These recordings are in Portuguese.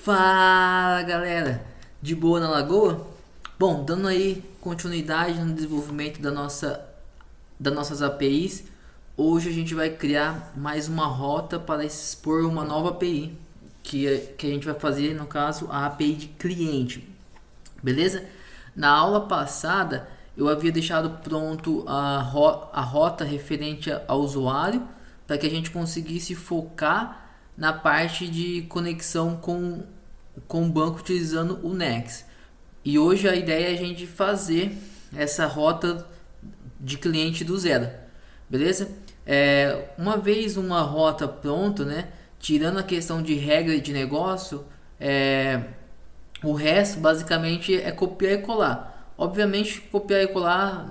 Fala galera, de boa na lagoa? Bom, dando aí continuidade no desenvolvimento das nossas APIs, hoje a gente vai criar mais uma rota para expor uma nova API, que a gente vai fazer, no caso, a API de cliente, beleza? Na aula passada eu havia deixado pronto a rota referente ao usuário para que a gente conseguisse focar na parte de conexão com o banco utilizando o Nex. E hoje a ideia é a gente fazer essa rota de cliente do zero, beleza? Uma vez uma rota pronta, né? Tirando a questão de regra de negócio, o resto basicamente é copiar e colar. Obviamente, copiar e colar,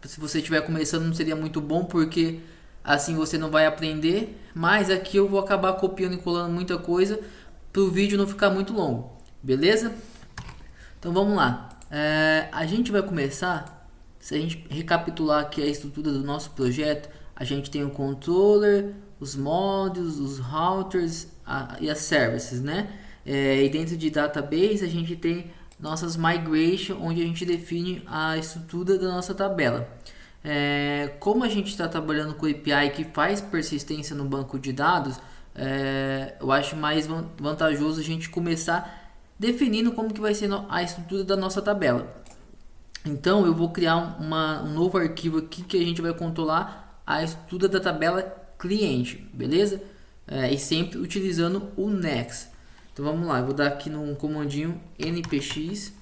se você estiver começando, não seria muito bom, porque assim você não vai aprender. Mas aqui eu vou acabar copiando e colando muita coisa para o vídeo não ficar muito longo, beleza? Então vamos lá. A gente vai começar. Se a gente recapitular aqui a estrutura do nosso projeto, a gente tem o controller, os modules, os routers e as services, né? E dentro de database a gente tem nossas migration, onde a gente define a estrutura da nossa tabela. Como a gente está trabalhando com API que faz persistência no banco de dados, eu acho mais vantajoso a gente começar definindo como que vai ser a estrutura da nossa tabela. Então eu vou criar um novo arquivo aqui que a gente vai controlar a estrutura da tabela cliente, beleza? E sempre utilizando o Nex. Então vamos lá, eu vou dar aqui num comandinho npx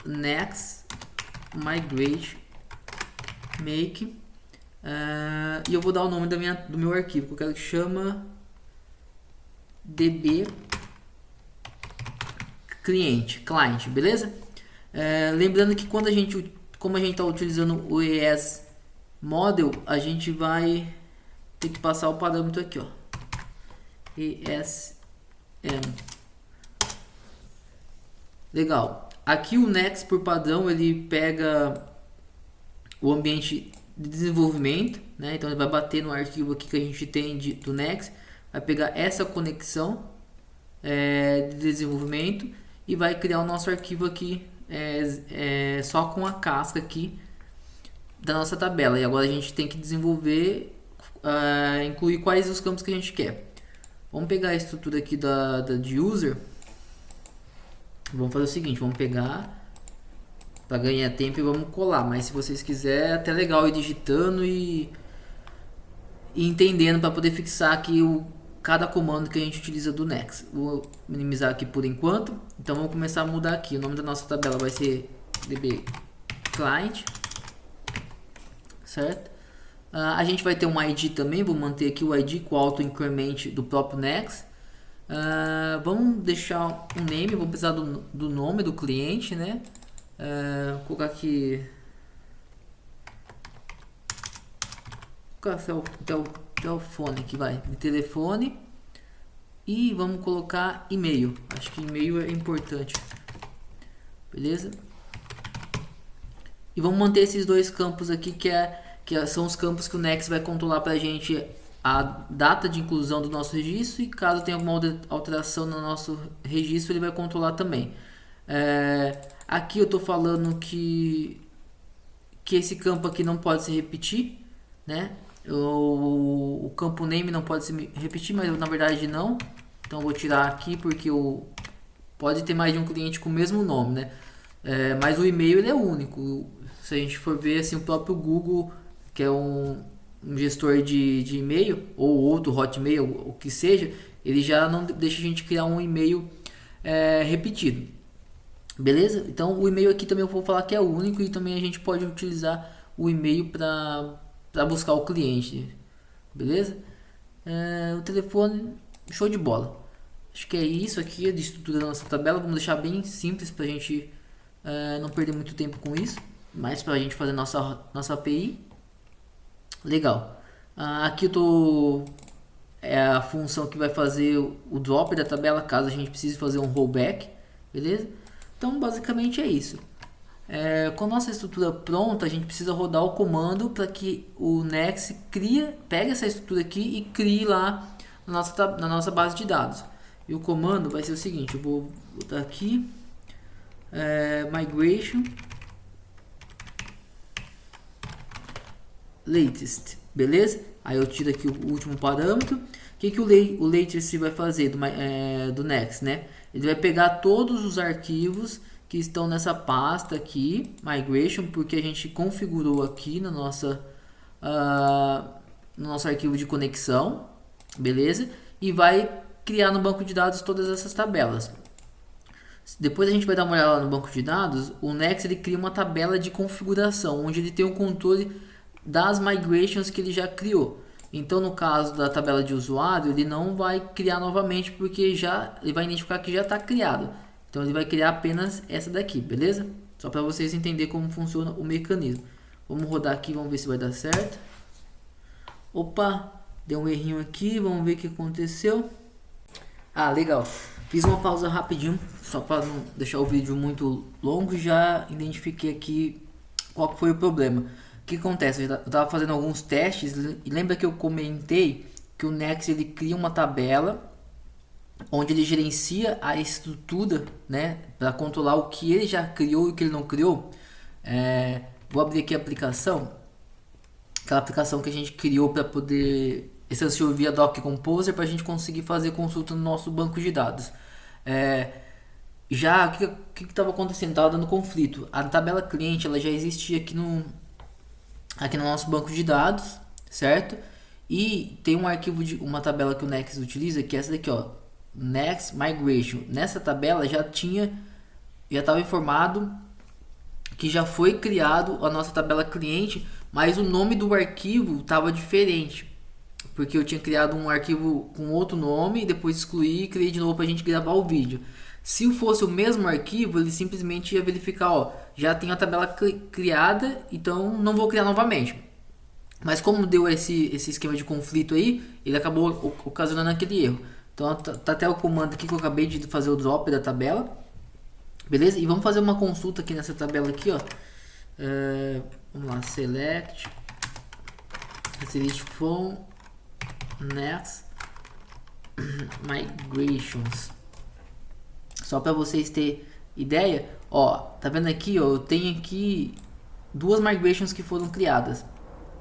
next migrate make e eu vou dar o nome do meu arquivo que eu quero que chama db client, beleza? Lembrando que como a gente está utilizando o ES model, a gente vai ter que passar o parâmetro aqui, ó, ESM. Legal. Aqui o Nex, por padrão, ele pega o ambiente de desenvolvimento, né? Então ele vai bater no arquivo aqui que a gente tem do Nex, vai pegar essa conexão de desenvolvimento e vai criar o nosso arquivo aqui só com a casca aqui da nossa tabela. E agora a gente tem que desenvolver, incluir quais os campos que a gente quer. Vamos pegar a estrutura aqui de user. Vamos fazer o seguinte, vamos pegar para ganhar tempo e vamos colar. Mas se vocês quiserem, é até legal ir digitando e entendendo para poder fixar aqui cada comando que a gente utiliza do Nex. Vou minimizar aqui por enquanto. Então vamos começar a mudar aqui. O nome da nossa tabela vai ser db client, certo? A gente vai ter um ID também. Vou manter aqui o ID com o auto increment do próprio Nex. Vamos deixar um name. Vou precisar do nome do cliente, né? Vou colocar aqui, telefone que vai de telefone, e vamos colocar e-mail. Acho que e-mail é importante, beleza? E vamos manter esses dois campos aqui que são os campos que o Nex vai controlar para a gente a data de inclusão do nosso registro, e caso tenha alguma alteração no nosso registro ele vai controlar também. Aqui eu estou falando que esse campo aqui não pode se repetir, né? O campo name não pode se repetir, mas na verdade não. Então eu vou tirar aqui porque pode ter mais de um cliente com o mesmo nome, né? Mas o e-mail ele é único. Se a gente for ver assim, o próprio Google, que é um gestor de e-mail, ou outro Hotmail, o que seja, ele já não deixa a gente criar um e-mail repetido. Beleza? Então o e-mail aqui também eu vou falar que é único, e também a gente pode utilizar o e-mail para buscar o cliente. Beleza? O telefone, show de bola. Acho que é isso aqui de estrutura da nossa tabela. Vamos deixar bem simples para a gente não perder muito tempo com isso, mas para a gente fazer nossa API. Legal. Aqui eu tô a função que vai fazer o drop da tabela caso a gente precise fazer um rollback, beleza? Então basicamente é isso. Com a nossa estrutura pronta, a gente precisa rodar o comando para que o Nex pegue essa estrutura aqui e crie lá na nossa base de dados. E o comando vai ser o seguinte, eu vou botar aqui migration latest, beleza? Aí eu tiro aqui o último parâmetro. O que o latest vai fazer do Next, né? Ele vai pegar todos os arquivos que estão nessa pasta aqui, migration, porque a gente configurou aqui na nossa no nosso arquivo de conexão, beleza? E vai criar no banco de dados todas essas tabelas. Depois a gente vai dar uma olhada lá no banco de dados. O Next ele cria uma tabela de configuração, onde ele tem o controle das migrations que ele já criou. Então, no caso da tabela de usuário, ele não vai criar novamente, porque ele vai identificar que já está criado. Então, ele vai criar apenas essa daqui, beleza? Só para vocês entenderem como funciona o mecanismo. Vamos rodar aqui, vamos ver se vai dar certo. Opa, deu um errinho aqui, vamos ver o que aconteceu. Ah, legal. Fiz uma pausa rapidinho, só para não deixar o vídeo muito longo, e já identifiquei aqui qual foi o problema. O que acontece? Eu estava fazendo alguns testes e lembra que eu comentei que o Next ele cria uma tabela onde ele gerencia a estrutura, né, para controlar o que ele já criou e o que ele não criou. Vou abrir aqui a aplicação, aquela aplicação que a gente criou para poder extransferir via Docker Composer para a gente conseguir fazer consulta no nosso banco de dados. Já o que estava acontecendo? Estava dando conflito. A tabela cliente ela já existia aqui no nosso banco de dados, certo? E tem um arquivo uma tabela que o Next utiliza, que é essa daqui, ó, Next Migration. Nessa tabela já estava informado que já foi criado a nossa tabela cliente, mas o nome do arquivo estava diferente, porque eu tinha criado um arquivo com outro nome, depois excluí e criei de novo para a gente gravar o vídeo. Se fosse o mesmo arquivo, ele simplesmente ia verificar, ó, já tem a tabela criada, então não vou criar novamente. Mas como deu esse esquema de conflito aí, ele acabou ocasionando aquele erro. Então tá até o comando aqui que eu acabei de fazer o drop da tabela. Beleza? E vamos fazer uma consulta aqui nessa tabela aqui, ó. Vamos lá, select from Next Migrations. Só para vocês terem ideia, ó, tá vendo aqui, ó, eu tenho aqui duas migrations que foram criadas,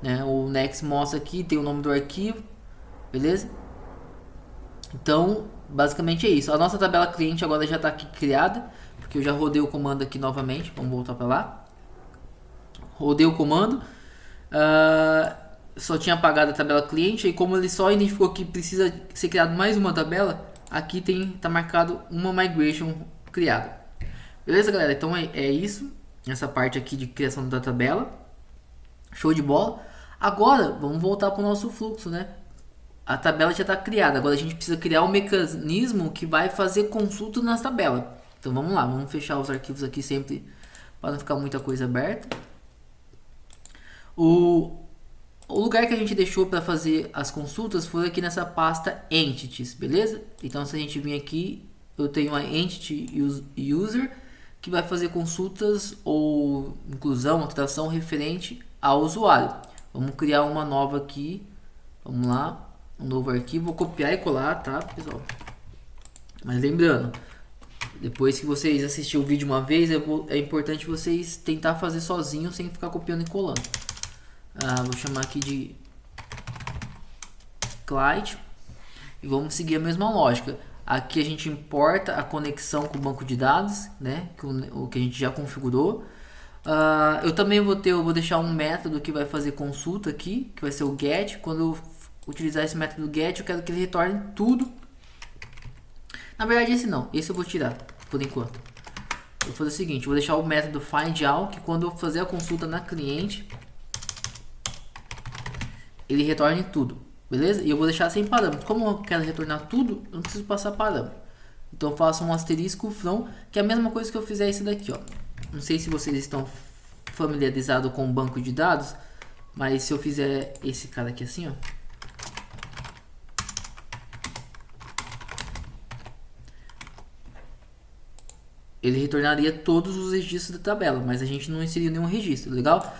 né? O Next mostra aqui, tem o nome do arquivo, beleza? Então, basicamente é isso. A nossa tabela cliente agora já está aqui criada, porque eu já rodei o comando aqui novamente. Vamos voltar para lá. Rodei o comando. Só tinha apagado a tabela cliente, e como ele só identificou que precisa ser criado mais uma tabela, aqui tá marcado uma migration criada. Beleza, galera? Então é isso, essa parte aqui de criação da tabela. Show de bola. Agora vamos voltar para o nosso fluxo, né? A tabela já está criada, agora a gente precisa criar um mecanismo que vai fazer consulta nas tabelas. Então vamos lá, vamos fechar os arquivos aqui sempre para não ficar muita coisa aberta. O lugar que a gente deixou para fazer as consultas foi aqui nessa pasta Entities, beleza? Então se a gente vir aqui, eu tenho a Entity User, que vai fazer consultas ou inclusão, alteração referente ao usuário. Vamos criar uma nova aqui, vamos lá, um novo arquivo, vou copiar e colar, tá, pessoal? Mas lembrando, depois que vocês assistirem o vídeo uma vez, é importante vocês tentar fazer sozinho, sem ficar copiando e colando. Vou chamar aqui de client e vamos seguir a mesma lógica. Aqui a gente importa a conexão com o banco de dados, né, o que a gente já configurou. Eu também vou deixar um método que vai fazer consulta aqui, que vai ser o get. Quando eu utilizar esse método get, eu quero que ele retorne tudo. Na verdade esse não, esse eu vou tirar por enquanto. Eu vou fazer o seguinte, vou deixar o método findAll, que quando eu fazer a consulta na cliente, ele retorne tudo, beleza? E eu vou deixar sem parâmetro. Como eu quero retornar tudo, eu não preciso passar parâmetro. Então eu faço um asterisco from, que é a mesma coisa que eu fizer esse daqui, ó. Não sei se vocês estão familiarizados com o banco de dados, mas se eu fizer esse cara aqui assim, ó, ele retornaria todos os registros da tabela, mas a gente não inseriu nenhum registro, legal?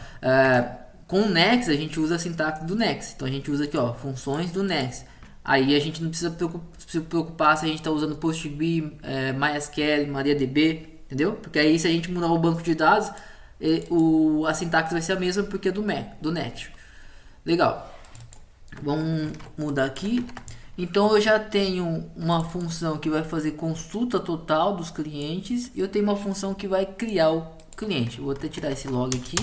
Com o Next a gente usa a sintaxe do Next, então a gente usa aqui, ó, funções do Next. Aí a gente não precisa se preocupar se a gente está usando PostGIS, MySQL, MariaDB, entendeu? Porque aí se a gente mudar o banco de dados, a sintaxe vai ser a mesma porque é do NET. Legal. Vamos mudar aqui. Então eu já tenho uma função que vai fazer consulta total dos clientes e eu tenho uma função que vai criar o cliente. Eu vou até tirar esse log aqui.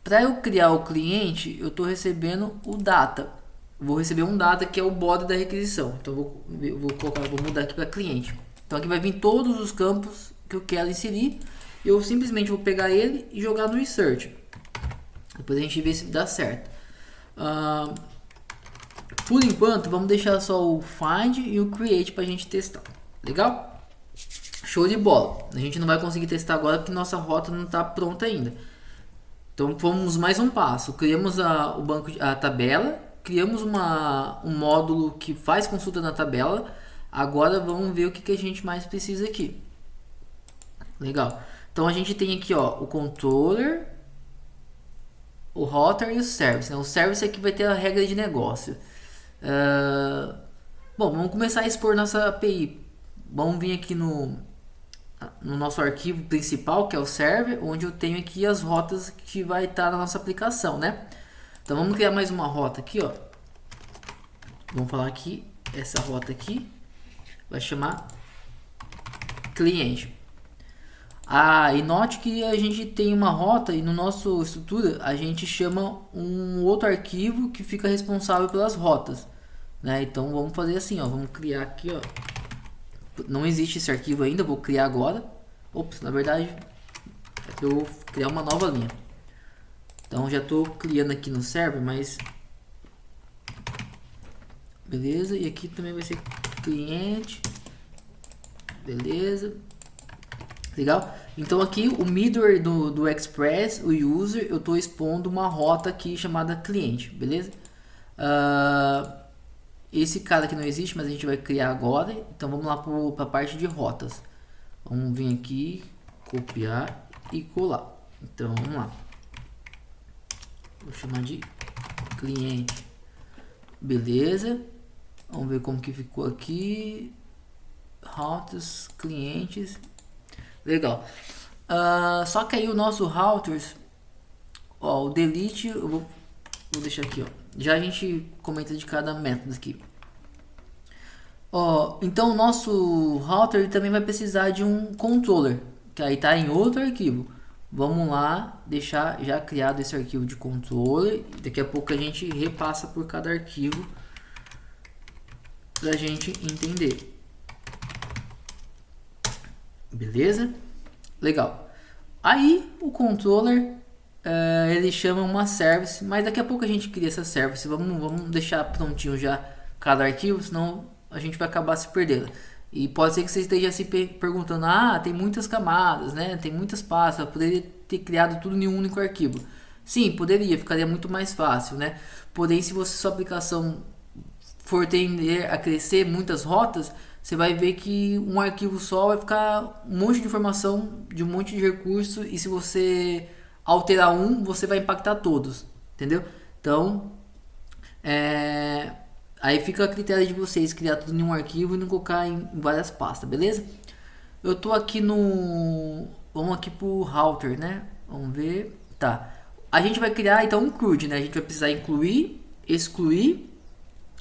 Para eu criar o cliente, eu estou recebendo o data. Vou receber um data que é o body da requisição. Então vou mudar aqui para cliente. Então aqui vai vir todos os campos que eu quero inserir. Eu simplesmente vou pegar ele e jogar no insert. Depois a gente vê se dá certo. Por enquanto, vamos deixar só o find e o create para a gente testar. Legal? Show de bola. A gente não vai conseguir testar agora porque nossa rota não está pronta ainda. Então vamos mais um passo. Criamos a tabela, criamos um módulo que faz consulta na tabela. Agora vamos ver o que a gente mais precisa aqui. Legal. Então a gente tem aqui, ó, o controller, o router e o service. Né? O service aqui vai ter a regra de negócio. Bom, vamos começar a expor nossa API. Vamos vir aqui no nosso arquivo principal, que é o server, onde eu tenho aqui as rotas que vai estar na nossa aplicação, né? Então vamos criar mais uma rota aqui, ó. Vamos falar aqui, essa rota aqui vai chamar cliente. E note que a gente tem uma rota e no nosso estrutura a gente chama um outro arquivo que fica responsável pelas rotas, né? Então vamos fazer assim, ó, vamos criar aqui, ó. Não existe esse arquivo ainda, vou criar agora. Ops, na verdade eu vou criar uma nova linha. Então já estou criando aqui no server, mas beleza, e aqui também vai ser cliente. Beleza. Legal? Então aqui o middleware do Express, o user, eu estou expondo uma rota aqui chamada cliente, beleza? Esse cara aqui não existe, mas a gente vai criar agora. Então vamos lá para a parte de rotas. Vamos vir aqui, copiar e colar. Então vamos lá. Vou chamar de cliente. Beleza. Vamos ver como que ficou aqui. Routers, clientes. Legal. Só que aí o nosso routers, ó, o delete, eu vou deixar aqui, ó. Já a gente comenta de cada método aqui. Ó, então o nosso router ele também vai precisar de um controller, que aí tá em outro arquivo. Vamos lá, deixar já criado esse arquivo de controller. Daqui a pouco a gente repassa por cada arquivo pra gente entender. Beleza? Legal. Aí o controller ele chama uma service, mas daqui a pouco a gente cria essa service. Vamos deixar prontinho já cada arquivo, senão a gente vai acabar se perdendo. E pode ser que você esteja se perguntando: tem muitas camadas, né? Tem muitas pastas, eu poderia ter criado tudo em um único arquivo. Sim, poderia, ficaria muito mais fácil, né? Porém, se sua aplicação for tender a crescer muitas rotas, você vai ver que um arquivo só vai ficar um monte de informação, de um monte de recurso, e se você alterar um, você vai impactar todos, entendeu? Então, aí fica a critério de vocês criar tudo em um arquivo e não colocar em várias pastas, beleza? Eu tô aqui vamos aqui pro router, né? Vamos ver, tá. A gente vai criar então um CRUD, né? A gente vai precisar incluir, excluir,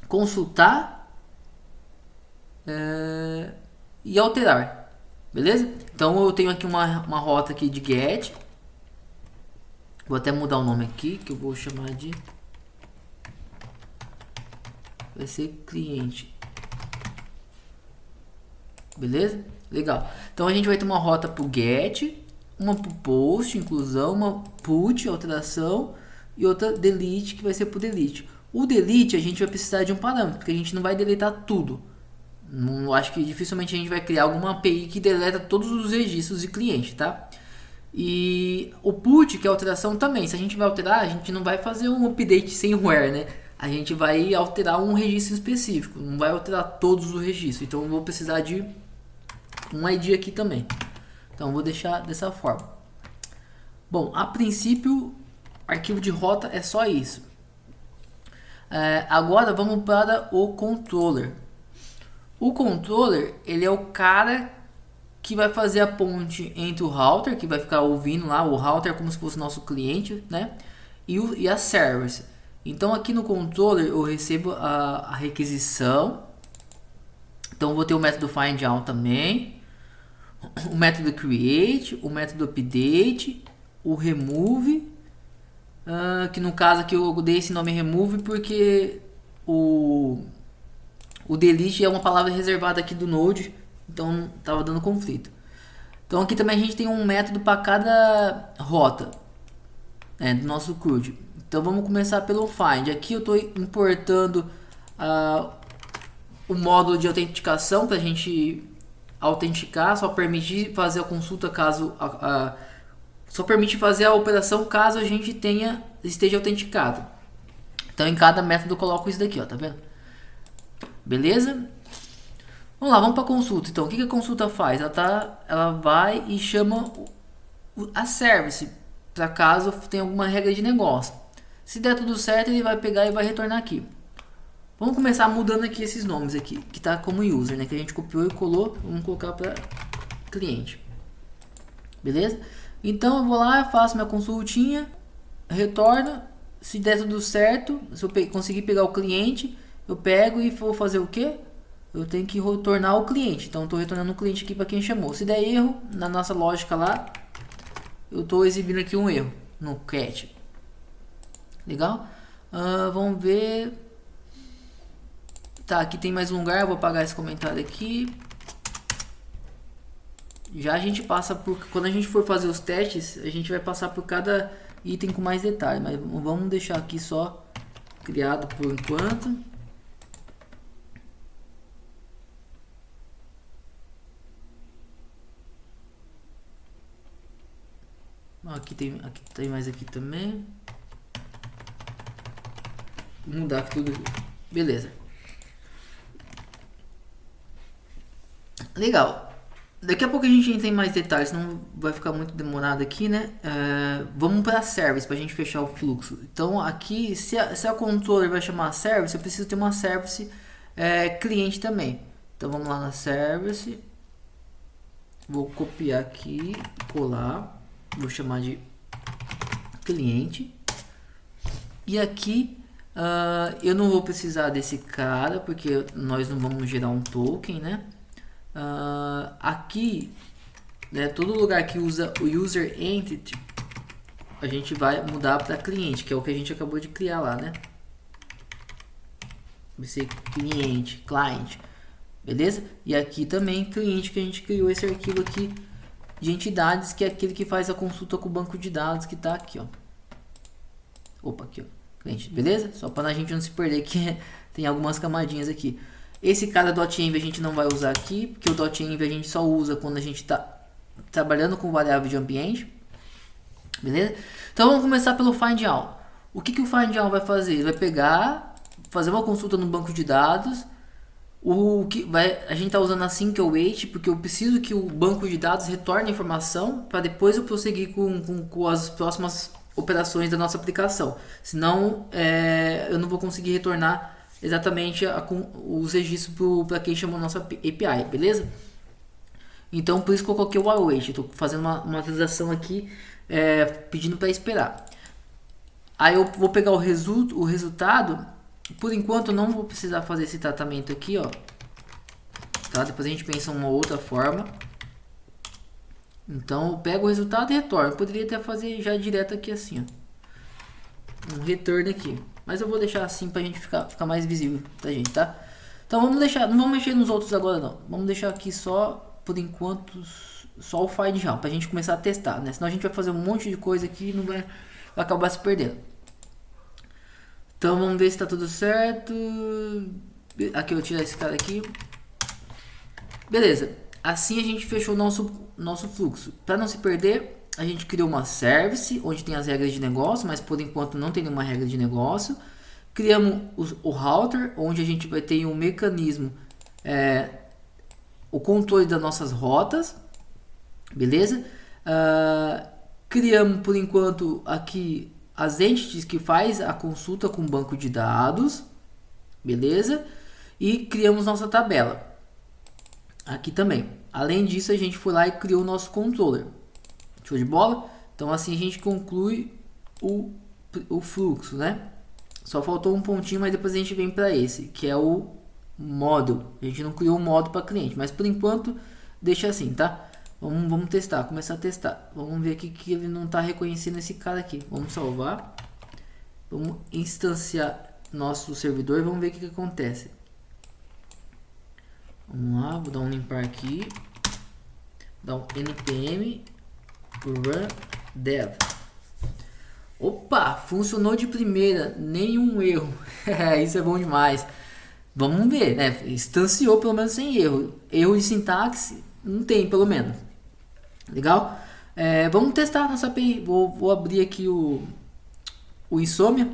consultar e alterar, beleza? Então eu tenho aqui uma rota aqui de get. Vou até mudar o nome aqui, que eu vou chamar de... vai ser cliente. Beleza? Legal. Então a gente vai ter uma rota para o get, uma para o post, inclusão, uma put, alteração, e outra delete, que vai ser para o delete. O delete a gente vai precisar de um parâmetro, porque a gente não vai deletar tudo. Não, acho que dificilmente a gente vai criar alguma API que deleta todos os registros de cliente, tá? E o put, que é a alteração também. Se a gente vai alterar, a gente não vai fazer um update sem where, né? A gente vai alterar um registro específico, não vai alterar todos os registros. Então eu vou precisar de um ID aqui também. Então eu vou deixar dessa forma. Bom, a princípio, arquivo de rota é só isso. Agora vamos para o controller. O controller, ele é o cara que vai fazer a ponte entre o router, que vai ficar ouvindo lá, o router é como se fosse nosso cliente, né? E a service. Então aqui no controller eu recebo a requisição. Então vou ter o método find out também, o método create, o método update, o remove, que no caso aqui eu dei esse nome remove porque o delete é uma palavra reservada aqui do Node, então estava dando conflito. Então aqui também a gente tem um método para cada rota, do nosso CRUD. Então vamos começar pelo find. Aqui eu estou importando o módulo de autenticação para a gente autenticar, só permitir fazer a consulta caso só permite fazer a operação caso a gente esteja autenticado. Então em cada método eu coloco isso daqui, ó, tá vendo? Beleza? Vamos lá, vamos para a consulta. Então o que a consulta faz? Ela vai e chama a service para caso tenha alguma regra de negócio. Se der tudo certo, ele vai pegar e vai retornar aqui. Vamos começar mudando aqui esses nomes aqui, que está como user, né? Que a gente copiou e colou. Vamos colocar para cliente. Beleza? Então eu vou lá, faço minha consultinha, retorno. Se der tudo certo, se eu conseguir pegar o cliente, eu pego e vou fazer o quê? Eu tenho que retornar o cliente. Então estou retornando o cliente aqui para quem chamou. Se der erro, na nossa lógica lá, eu estou exibindo aqui um erro no cat. Legal? Vamos ver. Tá, aqui tem mais um lugar, eu vou apagar esse comentário aqui. Já a gente passa por... Quando a gente for fazer os testes, a gente vai passar por cada item com mais detalhe. Mas vamos deixar aqui só criado por enquanto. Aqui tem mais aqui também. Vou mudar aqui tudo. Beleza. Legal. Daqui a pouco a gente entra em mais detalhes, não vai ficar muito demorado aqui, né? Vamos para a service, para a gente fechar o fluxo. Então aqui, se a controller vai chamar a service, eu preciso ter uma service cliente também. Então vamos lá na service. Vou copiar aqui, colar. Vou chamar de cliente. E aqui eu não vou precisar desse cara, porque nós não vamos gerar um token, né? Aqui, né, todo lugar que usa o user entity, a gente vai mudar para cliente, que é o que a gente acabou de criar lá, né? Vai ser cliente, client, beleza? E aqui também cliente, que a gente criou esse arquivo aqui de entidades, que é aquele que faz a consulta com o banco de dados que está aqui, ó. Opa, aqui, ó, cliente, beleza? Só para a gente não se perder, que tem algumas camadinhas aqui. Esse cara .env a gente não vai usar aqui, porque o .env a gente só usa quando a gente está trabalhando com variável de ambiente. Beleza? Então vamos começar pelo find all. O que o find all vai fazer? Ele vai pegar, fazer uma consulta no banco de dados. A gente está usando async await, porque eu preciso que o banco de dados retorne a informação para depois eu prosseguir com as próximas operações da nossa aplicação. Senão eu não vou conseguir retornar exatamente os registros para quem chamou nossa API, beleza? Então por isso que eu coloquei o await. Estou fazendo uma atualização aqui, pedindo para esperar. Aí eu vou pegar o resultado. Por enquanto eu não vou precisar fazer esse tratamento aqui, ó. Tá? Depois a gente pensa em uma outra forma. Então eu pego o resultado e retorno. Eu poderia até fazer já direto aqui assim, ó. Um return aqui. Mas eu vou deixar assim pra gente ficar mais visível pra gente, tá? Então vamos deixar, não vamos mexer nos outros agora não. Vamos deixar aqui só, por enquanto, só o find all, pra gente começar a testar, né? Senão a gente vai fazer um monte de coisa aqui e vai acabar se perdendo. Então vamos ver se tá tudo certo. Aqui eu vou tirar esse cara aqui. Beleza. Assim a gente fechou o nosso fluxo. Para não se perder, a gente criou uma service onde tem as regras de negócio, mas por enquanto não tem nenhuma regra de negócio. Criamos o router, onde a gente vai ter um mecanismo, o controle das nossas rotas, beleza? Criamos por enquanto aqui as entities que faz a consulta com o banco de dados, beleza? E criamos nossa tabela aqui também. Além disso, a gente foi lá e criou o nosso controller. Show de bola? Então assim a gente conclui o fluxo, né? Só faltou um pontinho, mas depois a gente vem para esse, que é o modo. A gente não criou um modo para cliente, mas por enquanto deixa assim, tá? Vamos testar, começar a testar. Vamos ver aqui que ele não está reconhecendo esse cara aqui. Vamos salvar. Vamos instanciar nosso servidor e vamos ver o que acontece. Vamos lá, vou dar um limpar aqui. Dar um npm run dev. Opa, funcionou de primeira, nenhum erro. Isso é bom demais. Vamos ver, né? Instanciou pelo menos sem erro. Erro de sintaxe não tem, pelo menos. Legal? Vamos testar nossa API. Vou abrir aqui o Insomnia.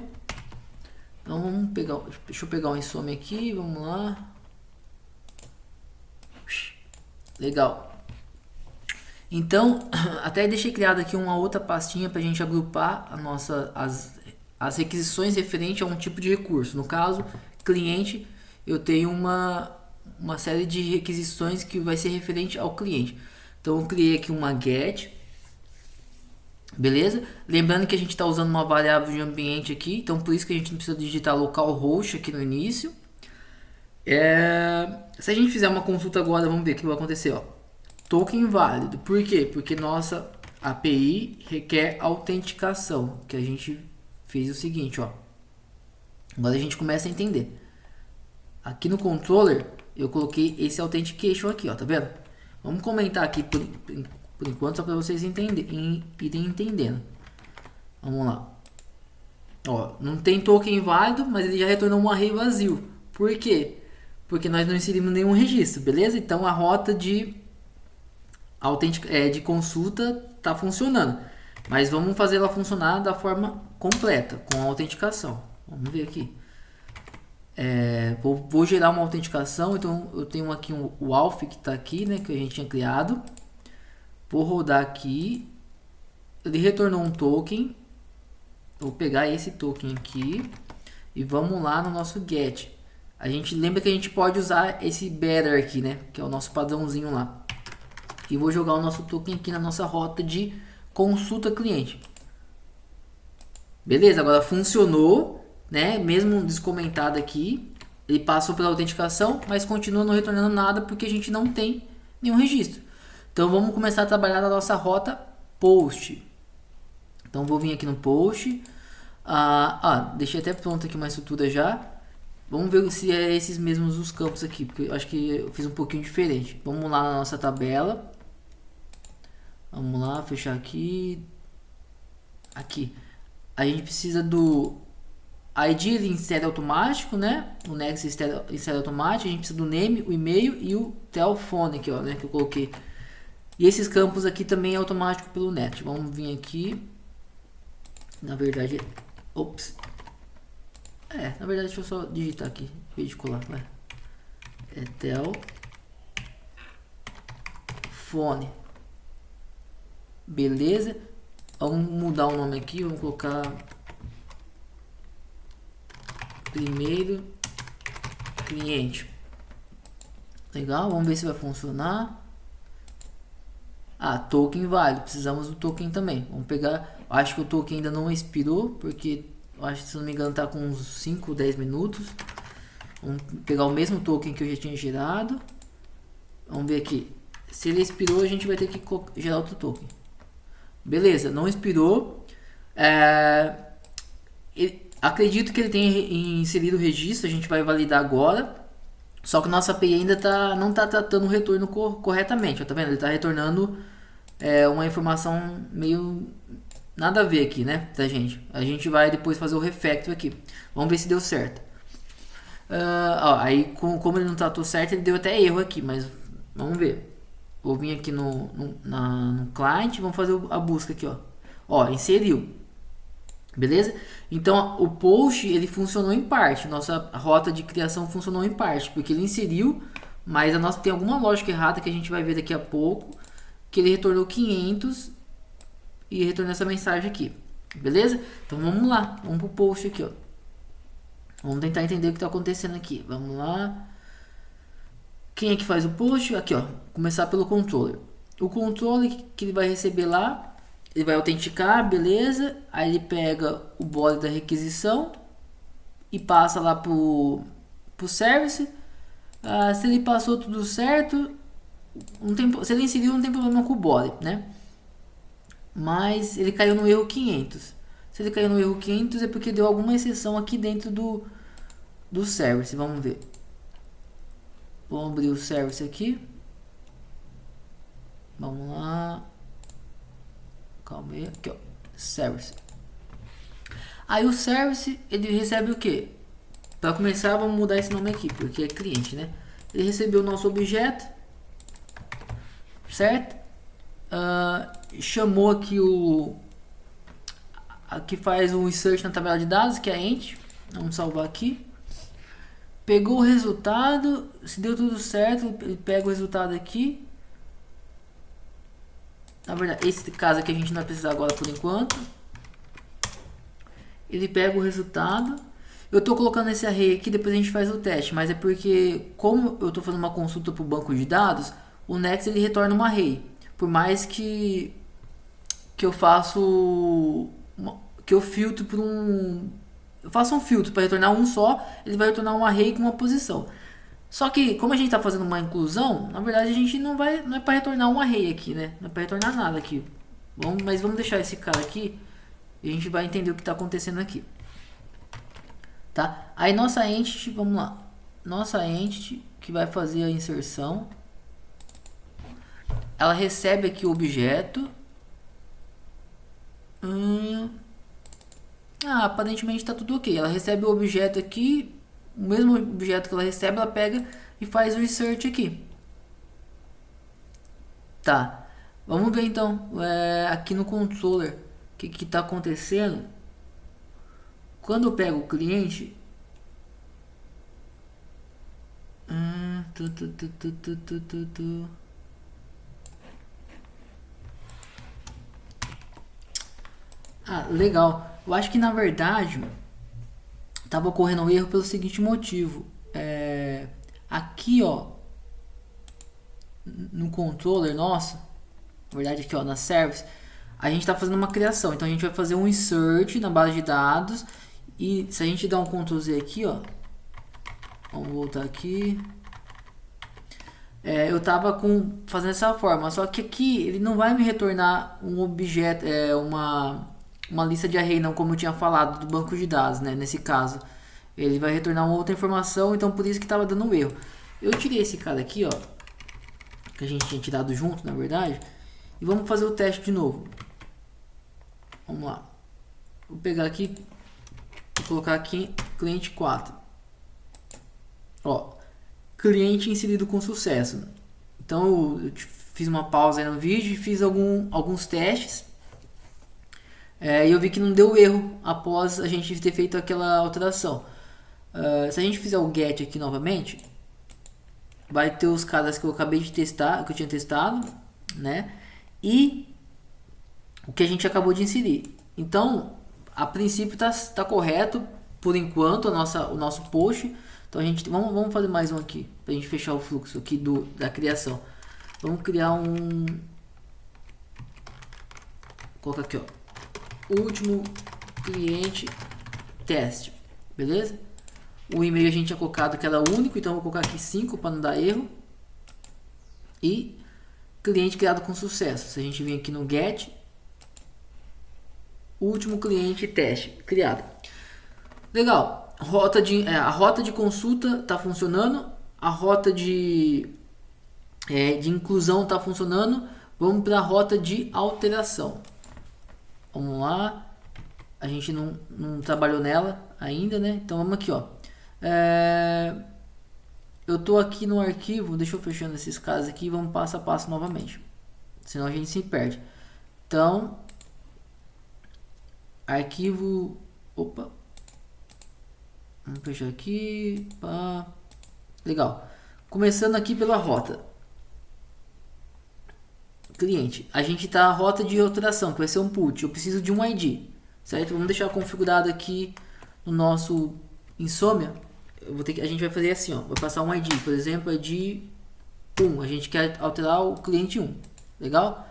Então vamos pegar. Deixa eu pegar o Insomnia aqui. Vamos lá. Legal. Então, até deixei criado aqui uma outra pastinha para a gente agrupar as requisições referente a um tipo de recurso. No caso, cliente, eu tenho uma série de requisições que vai ser referente ao cliente. Então, eu criei aqui uma get, beleza? Lembrando que a gente está usando uma variável de ambiente aqui, então por isso que a gente não precisa digitar localhost aqui no início. Se a gente fizer uma consulta agora, vamos ver o que vai acontecer, ó. Token válido. Por quê? Porque nossa API requer autenticação. Que a gente fez o seguinte, ó. Agora a gente começa a entender. Aqui no controller eu coloquei esse authentication aqui, ó, tá vendo? Vamos comentar aqui por enquanto só para vocês irem entendendo. Vamos lá. Ó, não tem token válido, mas ele já retornou um array vazio. Por quê? Porque nós não inserimos nenhum registro, beleza? Então a rota de consulta está funcionando, mas vamos fazer ela funcionar da forma completa, com a autenticação. Vamos ver aqui. Vou gerar uma autenticação, então eu tenho aqui o auth que está aqui, né, que a gente tinha criado. Vou rodar aqui, ele retornou um token. Vou pegar esse token aqui e vamos lá no nosso get. A gente lembra que a gente pode usar esse better aqui, né, que é o nosso padrãozinho lá. E vou jogar o nosso token aqui na nossa rota de consulta cliente. Beleza, agora funcionou, né? Mesmo descomentado aqui, ele passou pela autenticação, mas continua não retornando nada porque a gente não tem nenhum registro. Então vamos começar a trabalhar na nossa rota post. Então vou vir aqui no post. Deixei até pronto aqui uma estrutura já. Vamos ver se é esses mesmos os campos aqui, porque eu acho que eu fiz um pouquinho diferente. Vamos lá na nossa tabela. Vamos lá, fechar aqui. Aqui. A gente precisa do ID, ele insere automático, né? O next insere automático. A gente precisa do name, o e-mail e o telefone aqui, ó, né? Que eu coloquei. E esses campos aqui também é automático pelo net. Vamos vir aqui. Na verdade, ops. Na verdade, deixa eu só digitar aqui, em vez de colar, vai. Telefone. Beleza. Vamos mudar o nome aqui, vamos colocar primeiro cliente. Legal, vamos ver se vai funcionar. Token válido, precisamos do token também. Vamos pegar, acho que o token ainda não expirou, porque eu acho que, se não me engano, tá com uns 5 ou 10 minutos. Vamos pegar o mesmo token que eu já tinha gerado. Vamos ver aqui. Se ele expirou, a gente vai ter que gerar outro token. Beleza, não expirou. Acredito que ele tenha inserido o registro. A gente vai validar agora. Só que nossa API ainda não está tratando o retorno corretamente. Ó, tá vendo? Ele está retornando uma informação meio nada a ver aqui, né, da gente. A gente vai depois fazer o refactor aqui. Vamos ver se deu certo. Aí como ele não tratou certo, ele deu até erro aqui, mas vamos ver. Vou vir aqui no client, vamos fazer a busca aqui, ó. Inseriu. Beleza? Então o post ele funcionou em parte, nossa rota de criação funcionou em parte, porque ele inseriu, mas a nossa tem alguma lógica errada que a gente vai ver daqui a pouco, que ele retornou 500 e retornou essa mensagem aqui. Beleza? Então vamos lá, vamos pro post aqui, ó. Vamos tentar entender o que está acontecendo aqui. Vamos lá. Quem é que faz o post? Aqui, ó. Começar pelo controller. O controller que ele vai receber lá, ele vai autenticar, beleza? Aí ele pega o body da requisição e passa lá pro service. Se ele passou tudo certo, se ele inseriu, não tem problema com o body, né? Mas ele caiu no erro 500. Se ele caiu no erro 500 é porque deu alguma exceção aqui dentro do service. Vamos ver. Vamos abrir o service aqui. Vamos lá. Calma aí. Aqui, ó. Service. Aí o service, ele recebe o que? Para começar, vamos mudar esse nome aqui, porque é cliente, né? Ele recebeu o nosso objeto. Certo? Chamou aqui aqui faz um insert na tabela de dados, que é a ent. Vamos salvar aqui. Pegou o resultado, se deu tudo certo, ele pega o resultado aqui. Na verdade, esse caso aqui a gente não vai precisar agora por enquanto. Ele pega o resultado. Eu estou colocando esse array aqui, depois a gente faz o teste, mas é porque como eu estou fazendo uma consulta para o banco de dados, o Next ele retorna um array. Por mais que eu faço que eu filtro por eu faço um filtro para retornar um só, ele vai retornar um array com uma posição. Só que como a gente está fazendo uma inclusão, na verdade a gente não é para retornar um array aqui, né? Não é para retornar nada aqui. Mas vamos deixar esse cara aqui e a gente vai entender o que está acontecendo aqui. Tá? Aí nossa entity, vamos lá. Nossa entity que vai fazer a inserção, ela recebe aqui o objeto. Aparentemente está tudo ok. Ela recebe o objeto aqui, o mesmo objeto que ela recebe, ela pega e faz o insert aqui. Tá. Vamos ver então aqui no controller o que está acontecendo. Quando eu pego o cliente, legal. Eu acho que na verdade estava ocorrendo um erro pelo seguinte motivo. Aqui, ó, no controller nosso, na verdade aqui, ó, na service, a gente está fazendo uma criação. Então a gente vai fazer um insert na base de dados. E se a gente dar um Ctrl Z aqui, ó, vamos voltar aqui. Eu estava fazendo dessa forma, só que aqui ele não vai me retornar um objeto, uma lista de array, não, como eu tinha falado do banco de dados, né? Nesse caso, ele vai retornar uma outra informação, então por isso que estava dando um erro. Eu tirei esse cara aqui, ó, que a gente tinha tirado junto, na verdade, e vamos fazer o teste de novo. Vamos lá. Vou pegar aqui, vou colocar aqui cliente 4. Ó, cliente inserido com sucesso. Então eu fiz uma pausa aí no vídeo e fiz alguns testes. E eu vi que não deu erro após a gente ter feito aquela alteração. Se a gente fizer o get aqui novamente, vai ter os caras que eu acabei de testar, que eu tinha testado, né? E o que a gente acabou de inserir. Então, a princípio tá correto por enquanto o nosso post. Então vamos fazer mais um aqui pra gente fechar o fluxo aqui da criação. Vamos criar vou colocar aqui, ó, último cliente teste, beleza? O e-mail a gente tinha colocado que era único, então eu vou colocar aqui 5 para não dar erro. E cliente criado com sucesso. Se a gente vir aqui no get, último cliente teste criado. Legal. A rota de consulta está funcionando, a rota de inclusão está funcionando. Vamos para a rota de alteração. Vamos lá. A gente não trabalhou nela ainda, né? Então vamos aqui, ó. Eu tô aqui no arquivo. Deixa eu fechando esses casos aqui e vamos passo a passo novamente. Senão a gente se perde. Então, arquivo. Opa. Vamos fechar aqui. Pá. Legal. Começando aqui pela rota. Cliente. A gente tá a rota de alteração, que vai ser um put. Eu preciso de um ID. certo? Vamos deixar configurado aqui no nosso Insomnia. A gente vai fazer assim, ó, vai passar um ID, por exemplo, ID 1, a gente quer alterar o cliente 1, legal?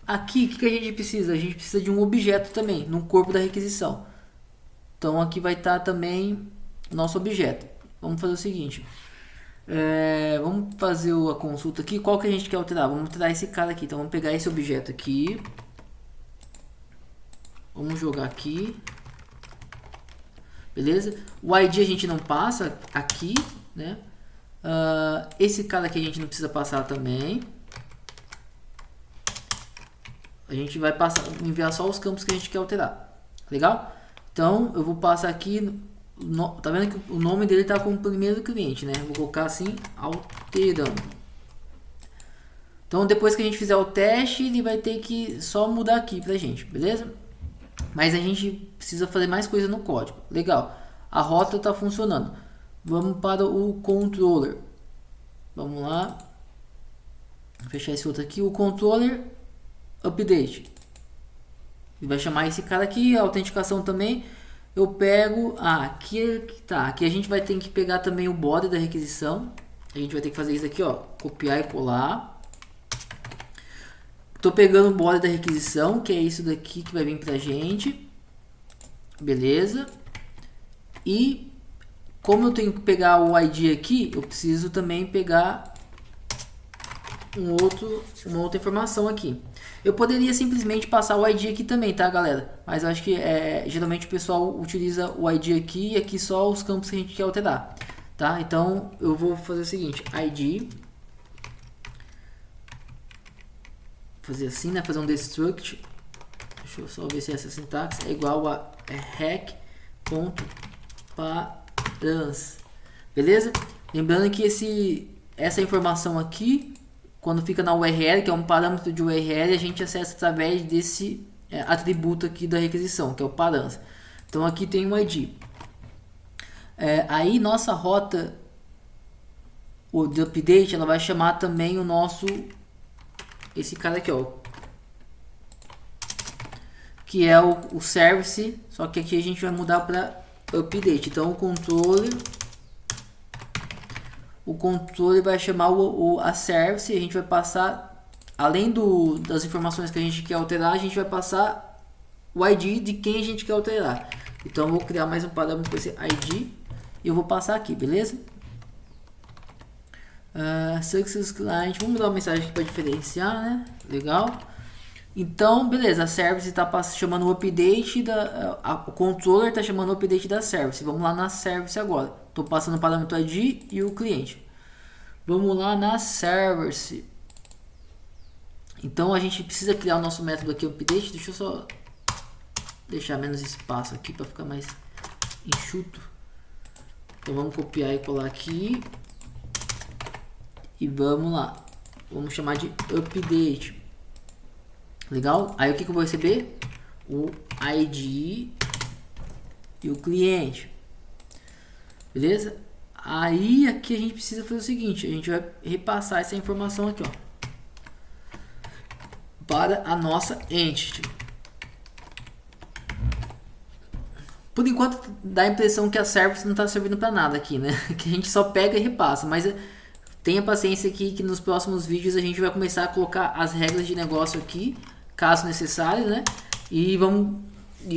Aqui, o que a gente precisa? A gente precisa de um objeto também, no corpo da requisição. Então aqui vai estar também nosso objeto. Vamos fazer o seguinte, vamos fazer a consulta aqui, qual que a gente quer alterar? Vamos alterar esse cara aqui, então vamos pegar esse objeto aqui, vamos jogar aqui, beleza? O ID a gente não passa aqui, né? Esse cara aqui a gente não precisa passar também. A gente vai enviar só os campos que a gente quer alterar, legal? Então eu vou passar aqui, tá vendo que o nome dele tá como primeiro cliente, né? Vou colocar assim, alterando. Então depois que a gente fizer o teste, ele vai ter que só mudar aqui pra gente, beleza? Mas a gente precisa fazer mais coisa no código, legal? A rota tá funcionando. Vamos para o controller. Vamos lá. Vou fechar esse outro aqui, o controller update. Ele vai chamar esse cara aqui, a autenticação também. Eu pego, aqui tá, aqui a gente vai ter que pegar também o body da requisição. A gente vai ter que fazer isso aqui, ó, copiar e colar. Tô pegando o body da requisição, que é isso daqui que vai vir pra gente. Beleza? E como eu tenho que pegar o ID aqui, eu preciso também pegar uma outra informação aqui. Eu poderia simplesmente passar o ID aqui também, tá, galera? Mas eu acho que geralmente o pessoal utiliza o ID aqui e aqui só os campos que a gente quer alterar, tá? Então eu vou fazer o seguinte, ID, fazer assim, né? Fazer um destruct. Deixa eu só ver se essa sintaxe é igual a rec.params, beleza? Lembrando que essa informação aqui, quando fica na URL, que é um parâmetro de URL, a gente acessa através desse atributo aqui da requisição, que é o params. Então aqui tem um ID. Aí nossa rota de update, ela vai chamar também o nosso, esse cara aqui, ó, que é o service, só que aqui a gente vai mudar para update. Então o controle vai chamar a service, e a gente vai passar, além das informações que a gente quer alterar, a gente vai passar o ID de quem a gente quer alterar. Então eu vou criar mais um parâmetro com esse ID e eu vou passar aqui, beleza? Success client, vamos dar uma mensagem aqui para diferenciar, né? Legal. Então, beleza, a service está chamando o update o controller está chamando o update da service. Vamos lá na service agora. Estou passando o parâmetro ID e o cliente. Vamos lá na service. Então a gente precisa criar o nosso método aqui, update. Deixa eu só deixar menos espaço aqui para ficar mais enxuto. Então vamos copiar e colar aqui. E vamos lá. Vamos chamar de update. Legal? Aí o que eu vou receber? O ID e o cliente. Beleza? Aí aqui a gente precisa fazer o seguinte. A gente vai repassar essa informação aqui, ó, para a nossa entity. Por enquanto dá a impressão que a service não está servindo para nada aqui, né? Que a gente só pega e repassa. Mas tenha paciência aqui que nos próximos vídeos a gente vai começar a colocar as regras de negócio aqui, caso necessário, né? E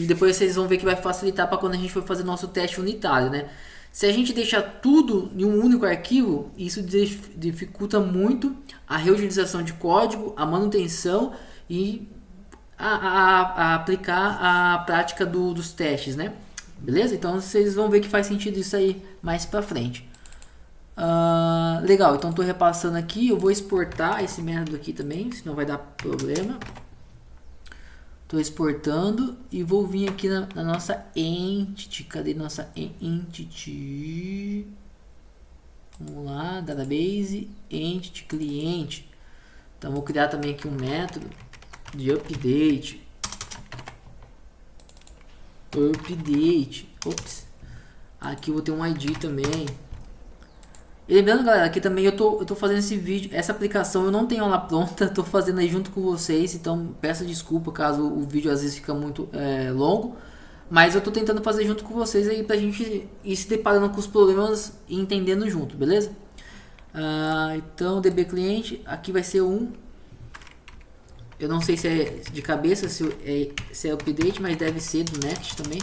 depois vocês vão ver que vai facilitar para quando a gente for fazer nosso teste unitário, né? Se a gente deixar tudo em um único arquivo, isso dificulta muito a reutilização de código, a manutenção e a aplicar a prática dos testes, né? Beleza? Então vocês vão ver que faz sentido isso aí mais para frente. Legal, então estou repassando aqui. Eu vou exportar esse método aqui também, senão vai dar problema. Estou exportando e vou vir aqui na nossa entity. Cadê nossa entity? Vamos lá, database, entity, cliente. Então vou criar também aqui um método de update. Ops. Aqui eu vou ter um ID também. E lembrando, galera, que também eu tô fazendo esse vídeo, essa aplicação eu não tenho ela pronta, tô fazendo aí junto com vocês, então peço desculpa caso o vídeo às vezes fica muito longo, mas eu tô tentando fazer junto com vocês aí pra gente ir se deparando com os problemas e entendendo junto, beleza? Então, DB cliente, aqui vai ser eu não sei se é de cabeça, se é update, mas deve ser do Next também,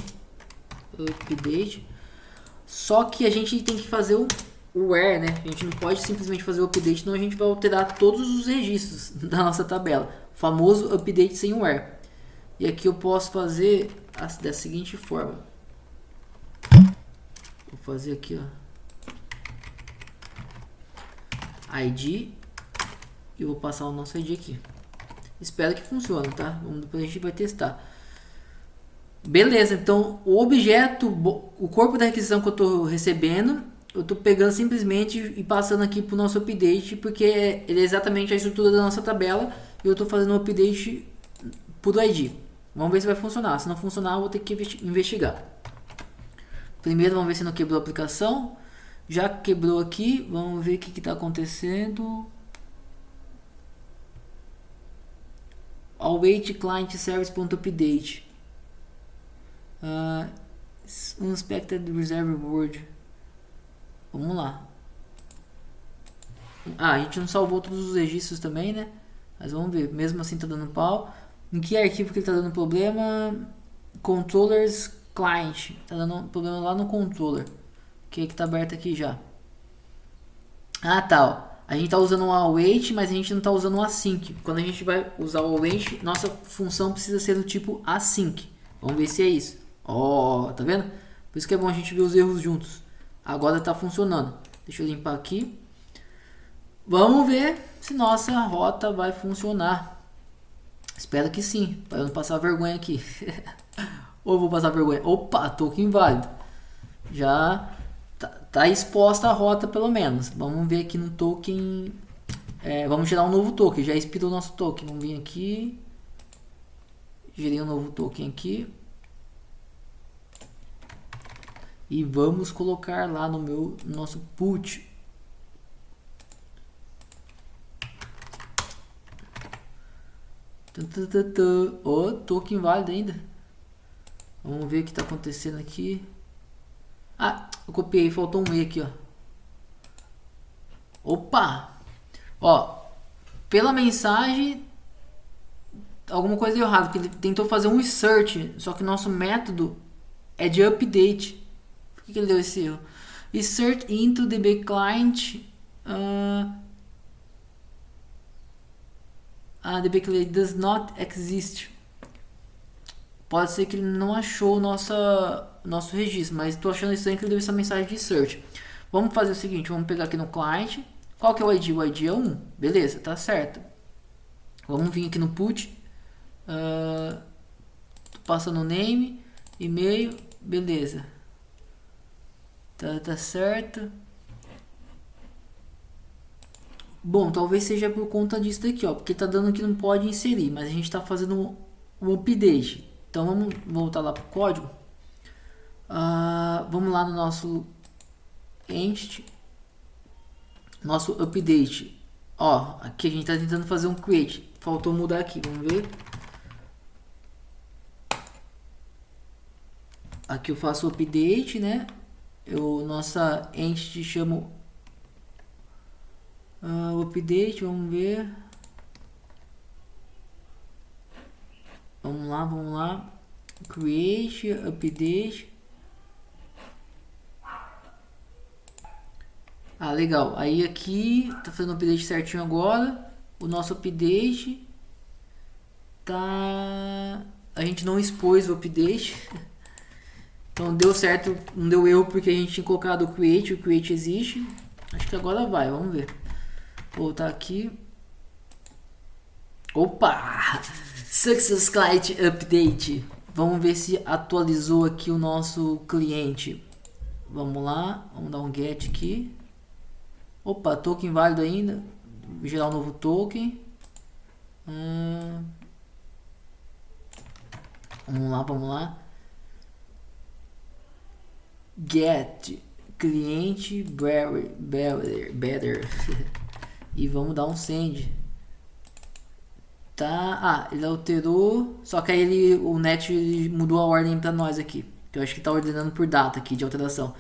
update. Só que a gente tem que fazer o where, né? A gente não pode simplesmente fazer o update, senão a gente vai alterar todos os registros da nossa tabela. O famoso update sem where. E aqui eu posso fazer da seguinte forma. Vou fazer aqui, ó. ID. E vou passar o nosso ID aqui. Espero que funcione, tá? Depois a gente vai testar. Beleza, então o objeto, o corpo da requisição que eu estou recebendo, eu estou pegando simplesmente e passando aqui para o nosso update, porque ele é exatamente a estrutura da nossa tabela e eu estou fazendo um update por ID. Vamos ver se vai funcionar. Se não funcionar, eu vou ter que investigar. Primeiro, vamos ver se não quebrou a aplicação. Já quebrou aqui, vamos ver o que está acontecendo. Await client service.update. Unexpected reserve word. Vamos lá. A gente não salvou todos os registros também, né? Mas vamos ver. Mesmo assim tá dando pau. Em que arquivo que ele tá dando problema? Controllers client. Tá dando problema lá no controller. Que tá aberto aqui já. Tá. Ó. A gente tá usando o await, mas a gente não tá usando o async. Quando a gente vai usar o await, nossa função precisa ser do tipo async. Vamos ver se é isso. Tá vendo? Por isso que é bom a gente ver os erros juntos. Agora tá funcionando. Deixa eu limpar aqui. Vamos ver se nossa rota vai funcionar. Espero que sim, para eu não passar vergonha aqui. Ou vou passar vergonha. Opa, token inválido. Já tá exposta a rota pelo menos. Vamos ver aqui no token. Vamos gerar um novo token. Já expirou o nosso token. Vamos vir aqui. Gerei um novo token aqui. E vamos colocar lá no nosso put. Token válido ainda. Vamos ver o que está acontecendo aqui. Eu copiei, faltou um E aqui, ó. Opa! Pela mensagem alguma coisa deu errado, porque ele tentou fazer um insert, só que nosso método é de update. Por que ele deu esse erro? Insert into DB client. DB client does not exist. Pode ser que ele não achou nosso registro, mas estou achando estranho que ele deu essa mensagem de insert. Vamos fazer o seguinte, vamos pegar aqui no client. Qual que é o ID? O ID é 1. Beleza, tá certo. Vamos vir aqui no put. Passando o name, e-mail, beleza. Tá certo. Bom, talvez seja por conta disso daqui, ó, porque tá dando que não pode inserir, mas a gente tá fazendo um update. Então vamos voltar lá pro código. Vamos lá no nosso entity, nosso update. Aqui a gente tá tentando fazer um create. Faltou mudar aqui, vamos ver. Aqui eu faço o update, né? Nossa entity chamo o update, vamos ver. Vamos lá. Create, update. Legal. Aí aqui tá fazendo o update certinho agora. O nosso update tá. A gente não expôs o update. Então deu certo, não deu erro porque a gente tinha colocado o create existe. Acho que agora vai, vamos ver. Vou voltar aqui. Opa! Success Client Update. Vamos ver se atualizou aqui o nosso cliente. Vamos lá, vamos dar um get aqui. Opa, token válido ainda. Vou gerar um novo token. Vamos lá. Get cliente better e vamos dar um send. Tá, ele alterou, só que aí o net ele mudou a ordem para nós aqui, que eu acho que tá ordenando por data aqui de alteração.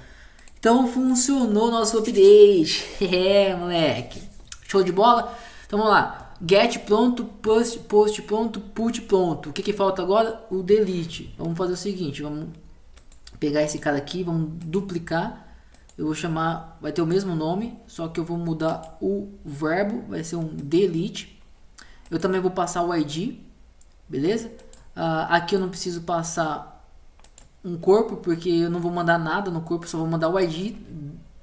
Então funcionou o nosso update. É, moleque, show de bola. Então vamos lá, get pronto, post pronto, put pronto. O que falta agora? O delete. Vamos fazer o seguinte, vamos pegar esse cara aqui, vamos duplicar. Eu vou chamar, vai ter o mesmo nome, só que eu vou mudar o verbo, vai ser um delete. Eu também vou passar o ID, beleza? Aqui eu não preciso passar um corpo, porque eu não vou mandar nada no corpo, só vou mandar o ID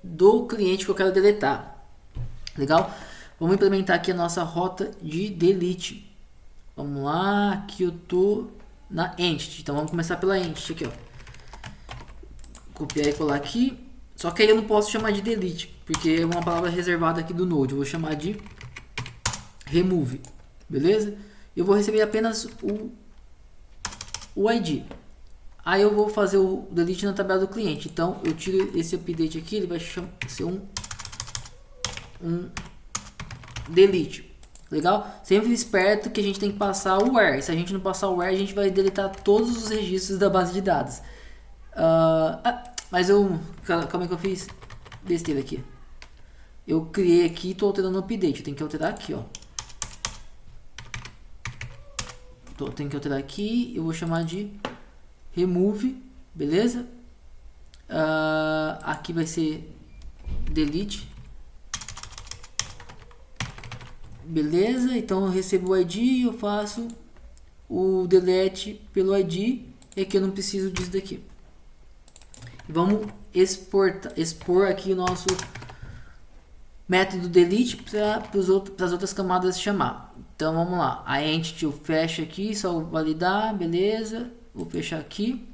do cliente que eu quero deletar. Legal? Vamos implementar aqui a nossa rota de delete. Vamos lá, aqui eu tô na entity, então vamos começar pela entity aqui, ó. Copiar e colar aqui. Só que aí eu não posso chamar de delete, porque é uma palavra reservada aqui do Node. Eu vou chamar de remove, beleza? Eu vou receber apenas o ID. Aí eu vou fazer o delete na tabela do cliente. Então eu tiro esse update aqui, ele vai ser um delete. Legal? Sempre esperto que a gente tem que passar o where. Se a gente não passar o where, a gente vai deletar todos os registros da base de dados. Mas calma aí que eu fiz besteira aqui. Eu criei aqui e estou alterando o update. Eu tenho que alterar aqui, ó. Tenho que alterar aqui. Eu vou chamar de remove, beleza? Aqui vai ser delete. Beleza? Então eu recebo o ID e eu faço o delete pelo ID. E aqui eu não preciso disso daqui. Vamos expor aqui o nosso método delete para as outras camadas chamar. Então vamos lá, a entity eu fecho aqui, só validar, beleza, vou fechar aqui.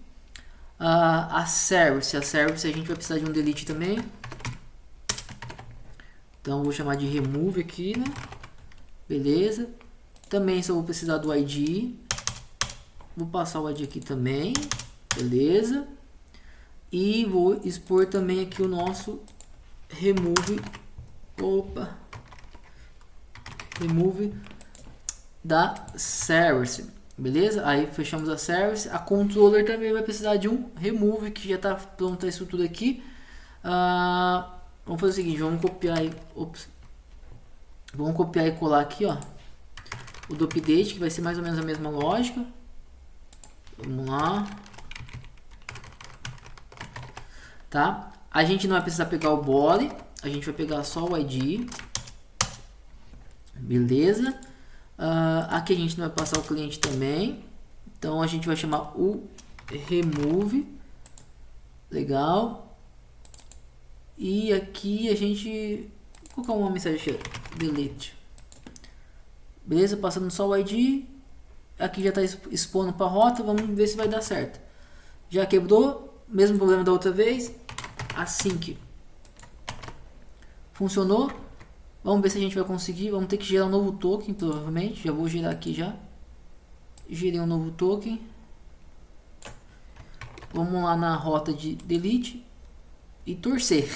A service a gente vai precisar de um delete também. Então eu vou chamar de remove aqui, né? Beleza. Também só vou precisar do ID. Vou passar o ID aqui também, beleza. E vou expor também aqui o nosso remove, remove da service, beleza? Aí fechamos a service. A controller também vai precisar de um remove, que já está pronta a estrutura aqui. Vamos fazer o seguinte, vamos copiar e colar aqui, ó, o do update, que vai ser mais ou menos a mesma lógica. Vamos lá. Tá? A gente não vai precisar pegar o body, a gente vai pegar só o ID. Beleza? Aqui a gente não vai passar o cliente também. Então a gente vai chamar o remove. Legal. E aqui a gente vou colocar uma mensagem delete. Beleza? Passando só o ID. Aqui já está expondo para a rota. Vamos ver se vai dar certo. Já quebrou. Mesmo problema da outra vez. Async. Funcionou. Vamos ver se a gente vai conseguir. Vamos ter que gerar um novo token, provavelmente. Já vou gerar aqui já. Gerei um novo token. Vamos lá na rota de delete. E torcer.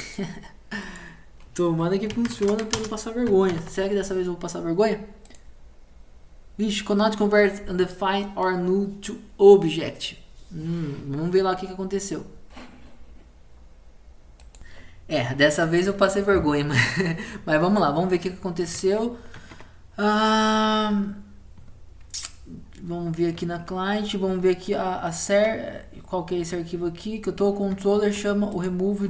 Tomara que funcione para não passar vergonha. Será que dessa vez eu vou passar vergonha? Vixe, cannot convert undefined or null to object. Vamos ver lá o que aconteceu. Dessa vez eu passei vergonha, mas vamos lá, vamos ver o que aconteceu. Vamos ver aqui na client, vamos ver aqui qual que é esse arquivo aqui, que eu tô, o controller chama o remove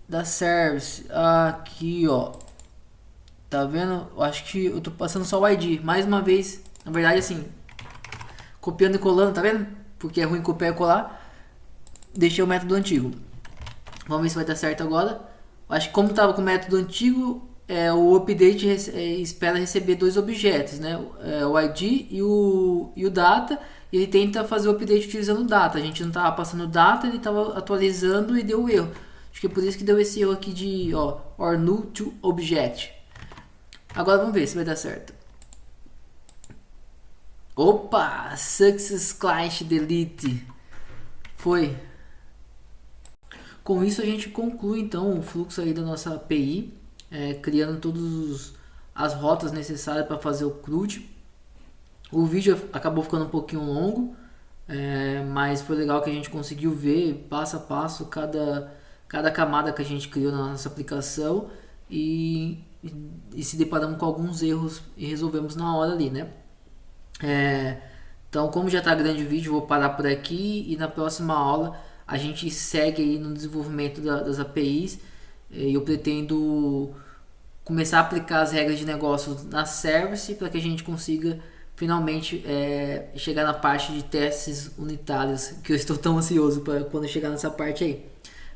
da service. Aqui, ó, tá vendo? Eu acho que eu tô passando só o ID, mais uma vez, na verdade assim, copiando e colando, tá vendo? Porque é ruim copiar e colar, deixei o método antigo. Vamos ver se vai dar certo agora. Acho que como estava com o método antigo, o update espera receber dois objetos, né? O ID e o data. E ele tenta fazer o update utilizando o data. A gente não estava passando data, ele estava atualizando e deu erro. Acho que é por isso que deu esse erro aqui de or null to object. Agora vamos ver se vai dar certo. Opa! Success client delete. Foi. Com isso a gente conclui então o fluxo aí da nossa API, criando todas as rotas necessárias para fazer o CRUD. O vídeo acabou ficando um pouquinho longo, mas foi legal que a gente conseguiu ver passo a passo cada camada que a gente criou na nossa aplicação e se deparamos com alguns erros e resolvemos na hora ali, né? Então, como já está grande o vídeo, vou parar por aqui e na próxima aula a gente segue aí no desenvolvimento das APIs. E eu pretendo começar a aplicar as regras de negócio na service para que a gente consiga finalmente chegar na parte de testes unitários, que eu estou tão ansioso para quando chegar nessa parte aí.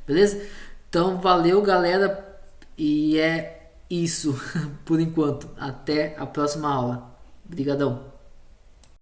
Beleza? Então, valeu, galera, e é isso por enquanto. Até a próxima aula. Obrigadão.